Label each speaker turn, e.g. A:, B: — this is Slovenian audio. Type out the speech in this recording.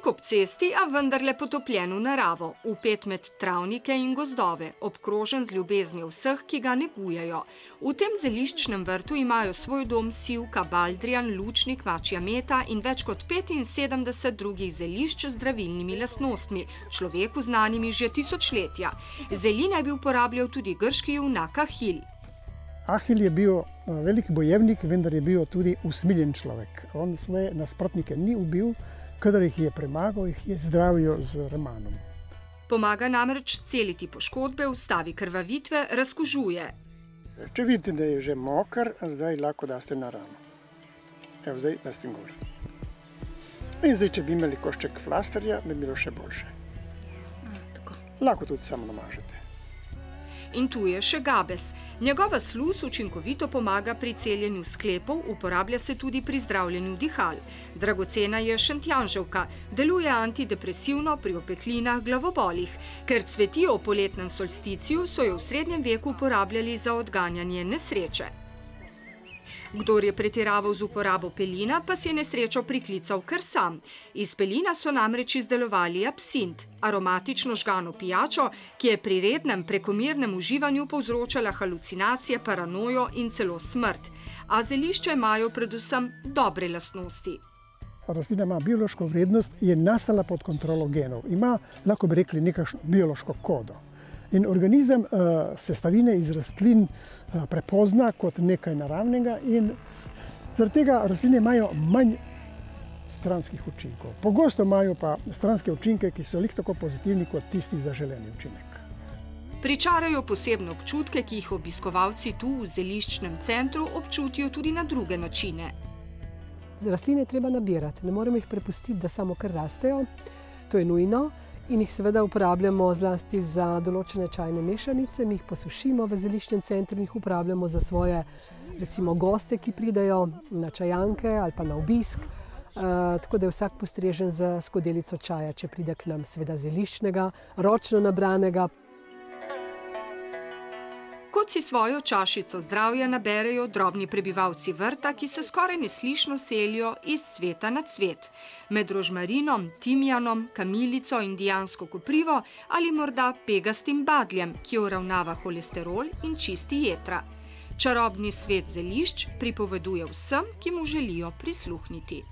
A: Tik ob cesti, a vendarle potopljen v naravo, vpet med travnike in gozdove, obkrožen z ljubeznijo vseh, ki ga negujejo. V tem zeliščnem vrtu imajo svoj dom sivka, baldrijan, lučnik, mačja meta in več kot 75 drugih zelišč z zdravilnimi lastnostmi, človeku znanimi že tisočletja. Zeli naj bi uporabljal tudi grški junak Ahil.
B: Ahil je bil velik bojevnik, vendar je bil tudi usmiljen človek. On svoje nasprotnike ni ubil, kadar jih je premagal, jih je zdravil z remanom.
A: Pomaga namreč celiti poškodbe, ustavi krvavitve, razkužuje.
B: Če vidite, da je že moker, zdaj lahko daste na rano. Evo, zdaj daste gor. In zdaj, če bi imeli košček flasterja, bi bilo še boljše. Lahko tudi samo namažete.
A: In tu je še gabes. Njegova sluz učinkovito pomaga pri celjenju sklepov, uporablja se tudi pri zdravljenju dihal. Dragocena je šentjanževka, deluje antidepresivno pri opeklinah, glavobolih. Ker cveti ob poletnem solsticiju, so jo v srednjem veku uporabljali za odganjanje nesreče. Kdor je pretiraval z uporabo pelina, pa si je nesrečo priklical kar sam. Iz pelina so namreč izdelovali absint, aromatično žgano pijačo, ki je pri rednem prekomernem uživanju povzročala halucinacije, paranojo in celo smrt. A zelišča imajo predvsem dobre lastnosti.
B: Rastlina ima biološko vrednost, je nastala pod kontrolo genov. Ima, lahko bi rekli, nekakšno biološko kodo. In organizem sestavine iz rastlin prepozna kot nekaj naravnega in zaradi tega rastline imajo manj stranskih učinkov. Pogosto imajo pa stranske učinke, ki so lih tako pozitivni kot tisti zaželeni učinek.
A: Pričarajo posebne občutke, ki jih obiskovalci tu v zeliščnem centru občutijo tudi na druge načine.
C: Rastline je treba nabirati, ne moremo jih prepustiti, da samo kar rastejo, to je nujno. In jih seveda uporabljamo zlasti za določene čajne mešanice, mi jih posušimo v zeliščnem centru in jih uporabljamo za svoje, recimo, goste, ki pridejo na čajanke ali pa na obisk. Tako da je vsak postrežen za skodelico čaja, če pride k nam, seveda zeliščnega, ročno nabranega.
A: Kot si svojo čašico zdravja naberejo drobni prebivalci vrta, ki se skoraj neslišno selijo iz cveta na cvet. Med rožmarinom, timjanom, kamilico, indijansko koprivo ali morda pegastim badljem, ki uravnava holesterol in čisti jetra. Čarobni svet zelišč pripoveduje vsem, ki mu želijo prisluhniti.